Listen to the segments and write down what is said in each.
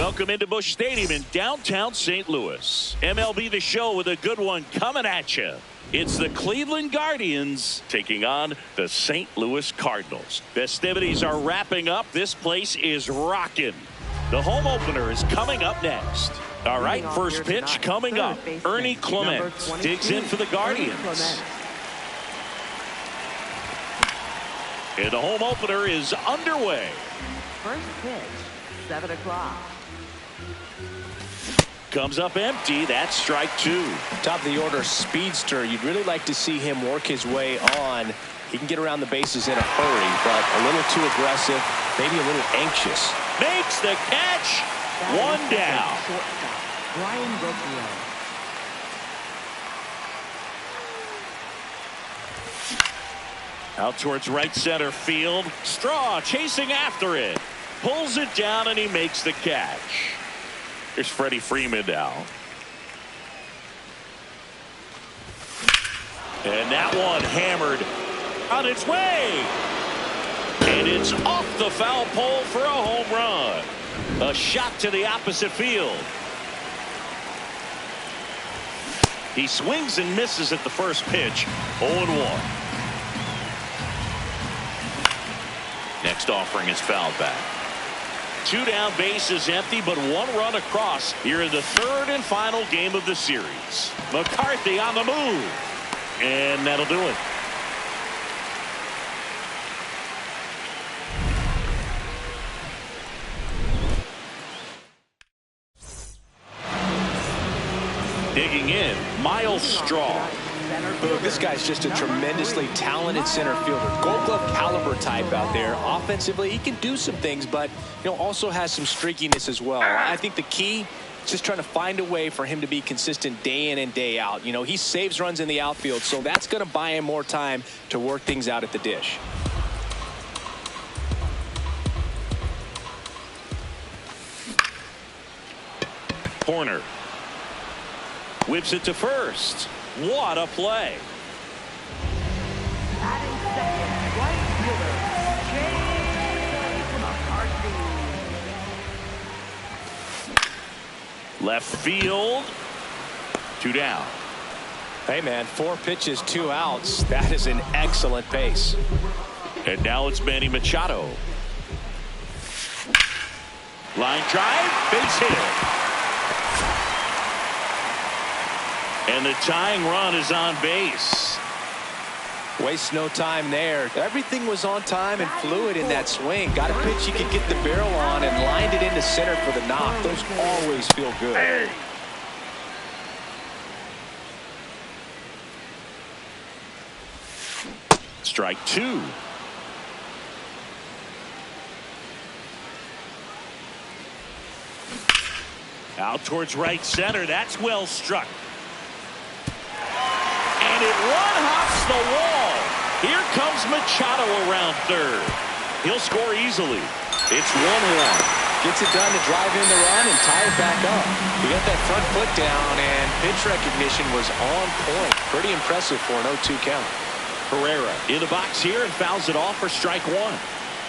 Welcome into Busch Stadium in downtown St. Louis. MLB The Show with a good one coming at you. It's the Cleveland Guardians taking on the St. Louis Cardinals. Festivities are wrapping up. This place is rocking. The home opener is coming up next. All right, first pitch coming up. Ernie Clement digs in for the Guardians. And the home opener is underway. First pitch, 7 o'clock. Comes up empty. That's strike two. Top of the order speedster. You'd really like to see him work his way on. He can get around the bases in a hurry, but a little too aggressive, maybe a little anxious. Makes the catch. One down. Brian Rocchio. Out towards right center field. Straw chasing after it. Pulls it down and he makes the catch. Here's Freddie Freeman now. And that one hammered on its way. And it's off the foul pole for a home run. A shot to the opposite field. He swings and misses at the first pitch. 0-1. Next offering is fouled back. Two down, bases empty, but one run across here in the third and final game of the series. McCarthy on the move. And that'll do it. Digging in, Miles Straw. This guy's just a tremendously talented center fielder. Gold Glove caliber type out there. Offensively, he can do some things, but also has some streakiness as well. I think the key is just trying to find a way for him to be consistent day in and day out. He saves runs in the outfield, so that's going to buy him more time to work things out at the dish. Corner. Whips it to first. What a play. Batting second, right fielder, James McCarthy. Left field. Two down. Hey, man, 4 pitches, 2 outs. That is an excellent pace. And now it's Manny Machado. Line drive, base hit. And the tying run is on base. Waste no time there. Everything was on time and fluid in that swing. Got a pitch you could get the barrel on and lined it into center for the knock. Those always feel good. Strike two. Out towards right center. That's well struck. And it one-hops the wall. Here comes Machado around third. He'll score easily. It's 1-1. Gets it done to drive in the run and tie it back up. He got that front foot down, and pitch recognition was on point. Pretty impressive for an 0-2 count. Herrera in the box here and fouls it off for strike one.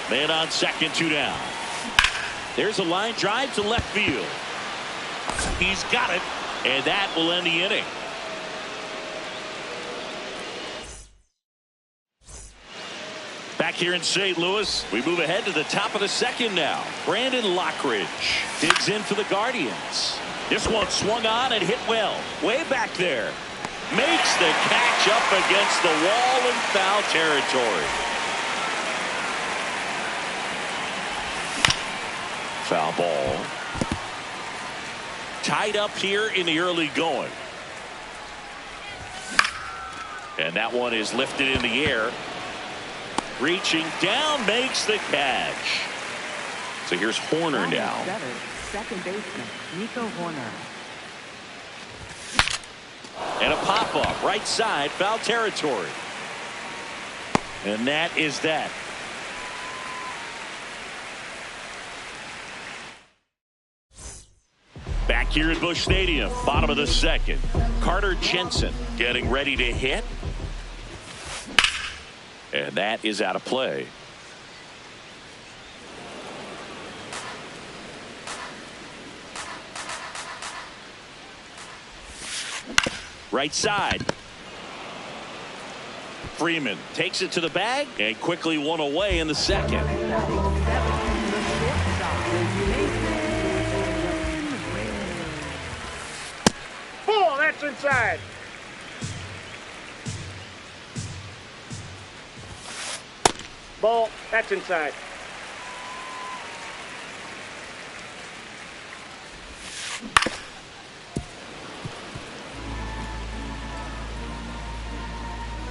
Man on second, 2 down. There's a line drive to left field. He's got it, and that will end the inning. Back here in St. Louis, we move ahead to the top of the second now. Brandon Lockridge digs in for the Guardians. This one swung on and hit well. Way back there. Makes the catch up against the wall in foul territory. Foul ball. Tied up here in the early going. And that one is lifted in the air. Reaching down, makes the catch. So here's Horner now. Second baseman, Nico Horner. And a pop-up, right side, foul territory. And that is that. Back here at Busch Stadium, bottom of the second. Carter Jensen getting ready to hit. And that is out of play. Right side. Freeman takes it to the bag and quickly one away in the second. Ball, that's inside. Ball, that's inside.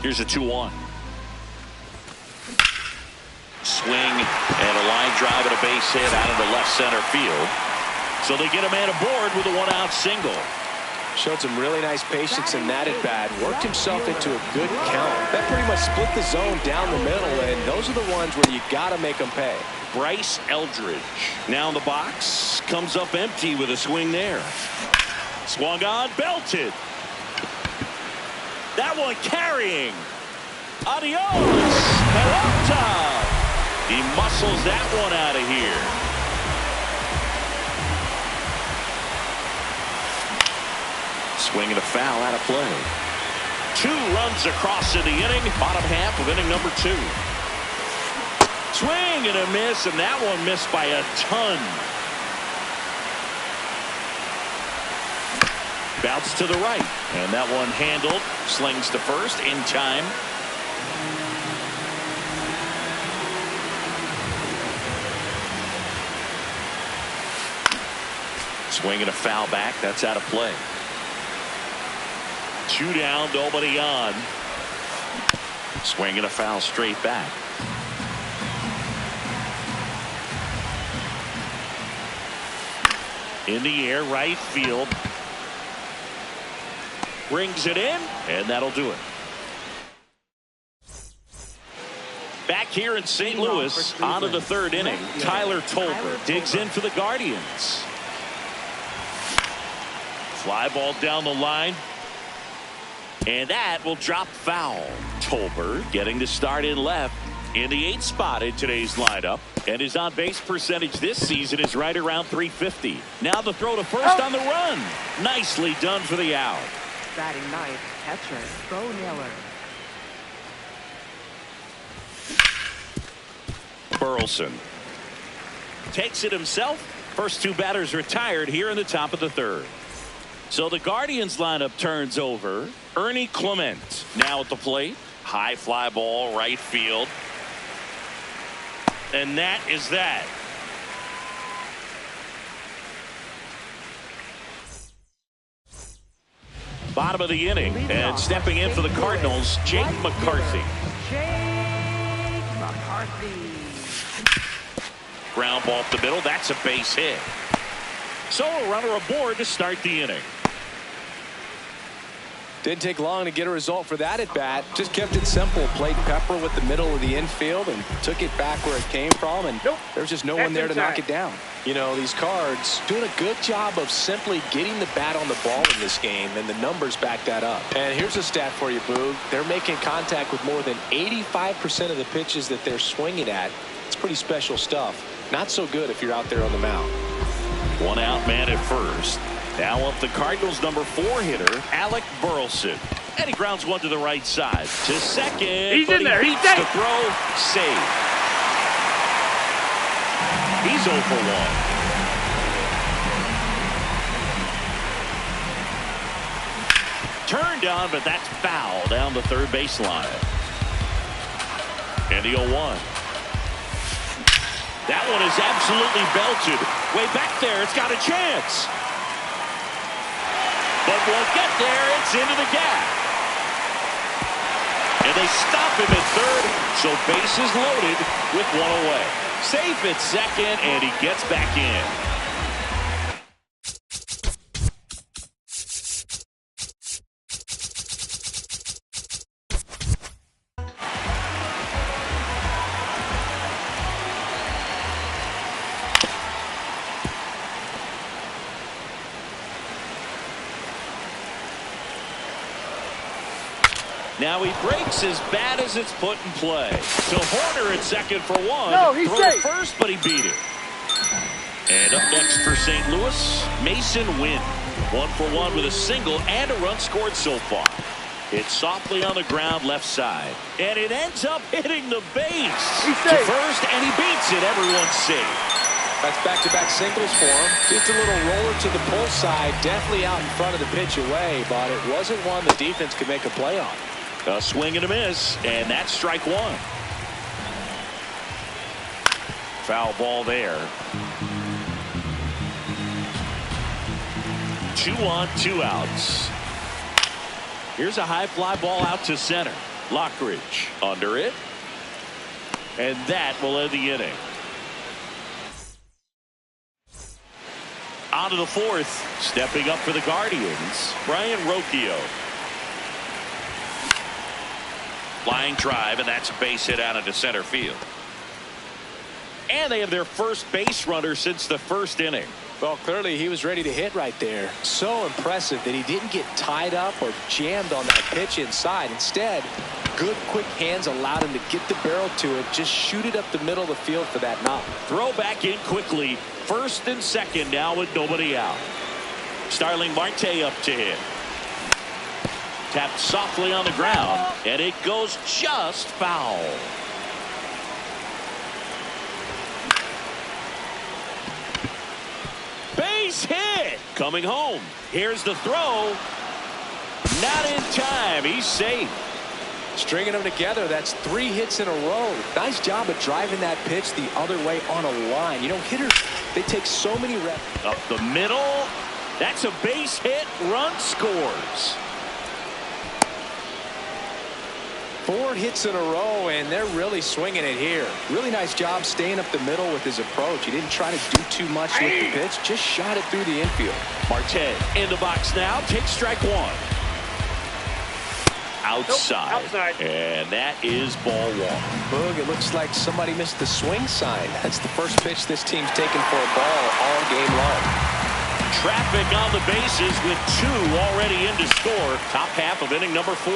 Here's a 2-1. Swing and a line drive and a base hit out into left center field. So they get a man aboard with a one-out single. Showed some really nice patience in that at bat. Worked himself into a good count. That pretty much split the zone down the middle, and those are the ones where you got to make them pay. Bryce Eldridge now in the box. Comes up empty with a swing there. Swung on, belted. That one carrying. Adios. Pelota. He muscles that one out of here. Swinging a foul out of play. 2 runs across in the inning. Bottom half of inning number 2. Swing and a miss, and that one missed by a ton. Bounce to the right, and that one handled. Slings to first in time. Swinging a foul back. That's out of play. 2 down, nobody on. Swinging a foul straight back. In the air, right field. Brings it in, and that'll do it. Back here in St. Louis, on to the 3rd inning. Tyler Tolbert digs in for the Guardians. Fly ball down the line. And that will drop foul. Tolbert getting the start in left in the 8th spot in today's lineup. And his on-base percentage this season is right around .350. Now the throw to first on the run. Nicely done for the out. Batting ninth, catcher, Bo Naylor. Burleson takes it himself. First 2 batters retired here in the top of the 3rd. So the Guardians lineup turns over. Ernie Clement now at the plate. High fly ball, right field. And that is that. Bottom of the inning, and stepping in for the Cardinals, Jake McCarthy. Jake McCarthy. Ground ball up the middle. That's a base hit. So a runner aboard to start the inning. Didn't take long to get a result for that at bat. Just kept it simple. Played pepper with the middle of the infield and took it back where it came from. And there's just no one there to knock it down. You know, these Cards doing a good job of simply getting the bat on the ball in this game, and the numbers back that up. And here's a stat for you, Boog. They're making contact with more than 85% of the pitches that they're swinging at. It's pretty special stuff. Not so good if you're out there on the mound. 1 out man at first. Now up the Cardinals number 4 hitter, Alec Burleson. And he grounds one to the right side. To second. He's in there. He He's beats safe. the throw. Save. He's 0 for 1. Turned on, but that's foul down the 3rd baseline. And the 0-1. That one is absolutely belted. Way back there. It's got a chance. But won't get there. It's into the gap. And they stop him at 3rd. So bases loaded with 1 away. Safe at 2nd, and he gets back in. Now he breaks as bad as it's put in play. So Horner at 2nd for 1. No, he's Throw safe. first, but he beat it. And up next for St. Louis, Mason Wynn. 1-for-1 with a single and a run scored so far. It's softly on the ground left side. And it ends up hitting the base. To first, and he beats it. Everyone's safe. That's back-to-back singles for him. Just a little roller to the pull side. Definitely out in front of the pitch away, but it wasn't one the defense could make a play on. A swing and a miss, and that's strike one. Foul ball there. 2 on, 2 outs. Here's a high fly ball out to center. Lockridge under it. And that will end the inning. On to the fourth. Stepping up for the Guardians, Brian Rocchio. Line drive, and that's a base hit out into center field. And they have their first base runner since the first inning. Well, clearly he was ready to hit right there. So impressive that he didn't get tied up or jammed on that pitch inside. Instead, good quick hands allowed him to get the barrel to it, just shoot it up the middle of the field for that knock. Throw back in quickly. First and second now with nobody out. Starling Marte up to hit. Tapped softly on the ground, and it goes just foul. Base hit. Coming home. Here's the throw. Not in time. He's safe. Stringing them together, that's 3 hits in a row. Nice job of driving that pitch the other way on a line. You know, hitters, they take so many reps. Up the middle. That's a base hit. Run scores. 4 hits in a row, and they're really swinging it here. Really nice job staying up the middle with his approach. He didn't try to do too much with the pitch, just shot it through the infield. Marte in the box now. Takes strike one. Outside. Nope, outside. And that is ball one. Boog, it looks like somebody missed the swing sign. That's the first pitch this team's taken for a ball all game long. Traffic on the bases with 2 already in to score. Top half of inning number 4.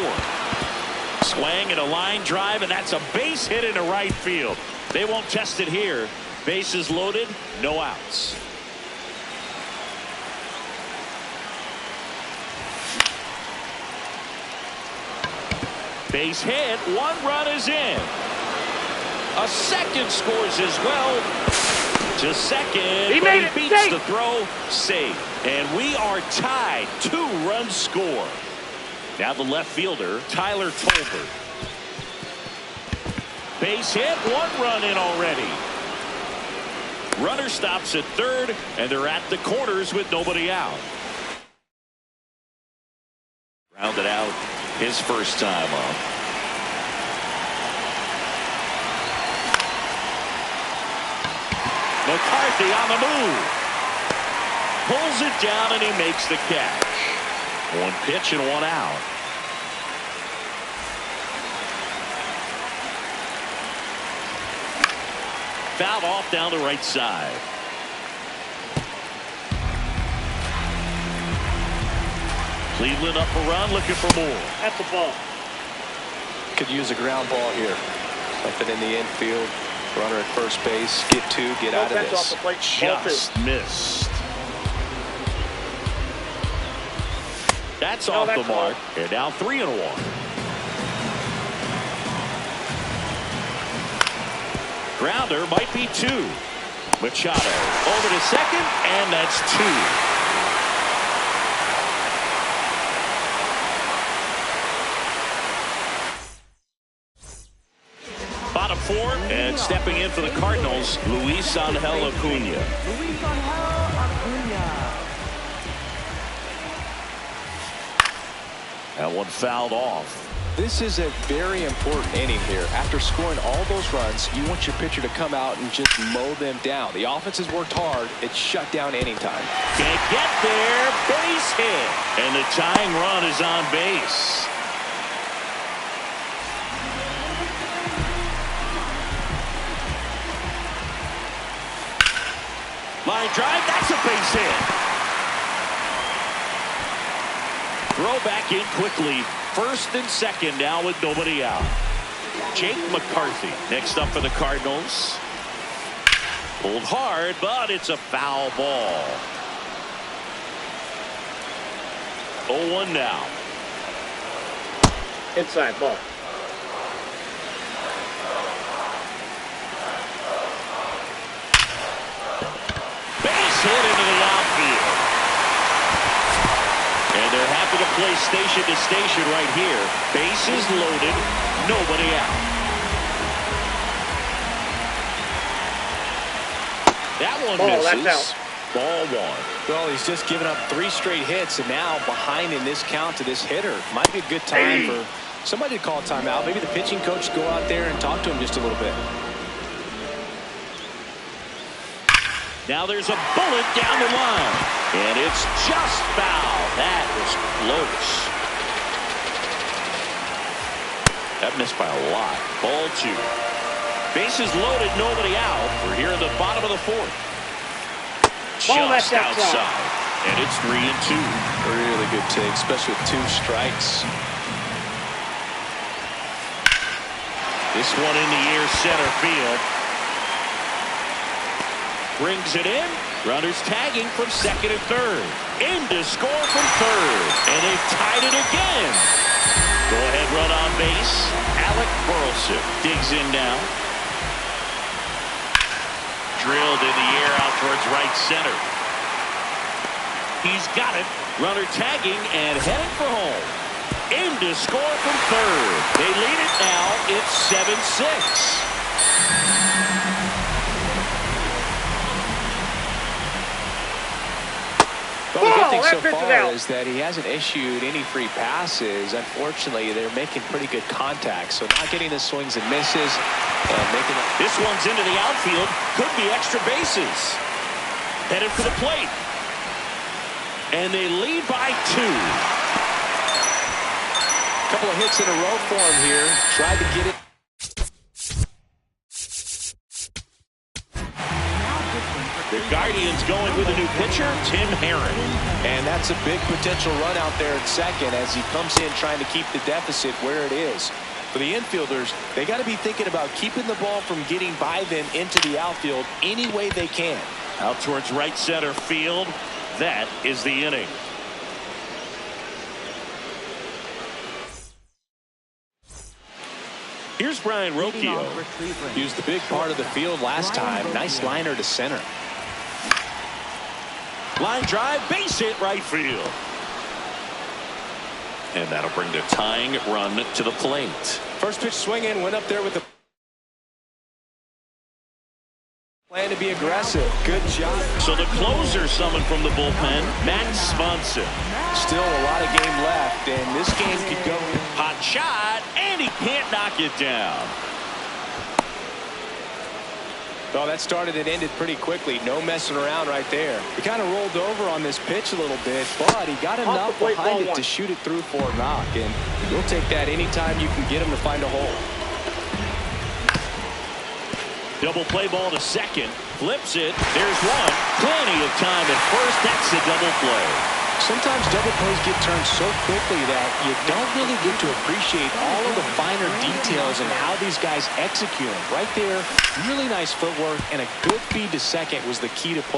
Swing and a line drive, and that's a base hit into right field. They won't test it here. Bases loaded, no outs. Base hit, 1 run is in. A second scores as well. To second, He but made he it. beats Safe. the throw. Safe. And we are tied. 2-run score. Now the left fielder, Tyler Tolbert. Base hit, 1 run in already. Runner stops at third, and they're at the corners with nobody out. Rounded out his first time up. McCarthy on the move. Pulls it down, and he makes the catch. 1 pitch and 1 out. Fouled off down the right side. Cleveland up a run, looking for more. That's the ball. Could use a ground ball here. Something in the infield. Runner at first base. Get 2, get out of That's this. off the plate. Ball 2. Just missed. That's No, off that's the mark. And now 3-1. Grounder might be 2. Machado over to second, and that's 2. Bottom 4, and stepping in for the Cardinals, Luis Angel Acuna. Luis Angel Acuna. That one fouled off. This is a very important inning here. After scoring all those runs, you want your pitcher to come out and just mow them down. The offense has worked hard. It's shut down inning time. Can't get there. Base hit. And the tying run is on base. Line drive. That's a base hit. Throw back in quickly. First and second now with nobody out. Jake McCarthy next up for the Cardinals. Pulled hard, but it's a foul ball. 0-1 now. Inside ball. Base hit into the outfield. And they're happy to play station to station right here. Bases loaded, nobody out. That one misses. That's out. Ball one. Well, he's just given up 3 straight hits, and now behind in this count to this hitter. Might be a good time for somebody to call a timeout. Maybe the pitching coach go out there and talk to him just a little bit. Now there's a bullet down the line. And it's just foul. That was close. That missed by a lot. Ball 2. Bases loaded, nobody out. We're here in the bottom of the 4th. Just outside. And it's 3-2. Really good take, especially with 2 strikes. This one in the air, center field. Brings it in. Runners tagging from second and third. In to score from third. And they've tied it again. Go ahead run on base. Alec Burleson digs in now. Drilled in the air out towards right center. He's got it. Runner tagging and heading for home. In to score from third. They lead it now. It's 7-6. Well, the good thing so far is that he hasn't issued any free passes. Unfortunately, they're making pretty good contact, so not getting the swings and misses and making it. This one's into the outfield. Could be extra bases. Headed for the plate. And they lead by 2. A couple of hits in a row for him here. Tried to get it. The Guardians going with a new pitcher, Tim Herrin. And that's a big potential run out there at second as he comes in trying to keep the deficit where it is. For the infielders, they got to be thinking about keeping the ball from getting by them into the outfield any way they can. Out towards right center field. That is the inning. Here's Brian Rocchio. He was the big part of the field last time. Nice liner to center. Line drive, base hit right field. And that'll bring the tying run to the plate. First pitch swing in, went up there with the plan to be aggressive. Good job. So the closer summoned from the bullpen, Matt Swanson. Still a lot of game left, and this game could go. Hot shot, and he can't knock it down. Well, that started and ended pretty quickly. No messing around right there. He kind of rolled over on this pitch a little bit, but he got enough behind it to shoot it through for a knock. And you'll take that anytime you can get him to find a hole. Double play ball to second. Flips it. There's one. Plenty of time at first. That's a double play. Sometimes double plays get turned so quickly that you don't really get to appreciate all of the finer details and how these guys execute them. Right there, really nice footwork, and a good feed to second was the key to pull.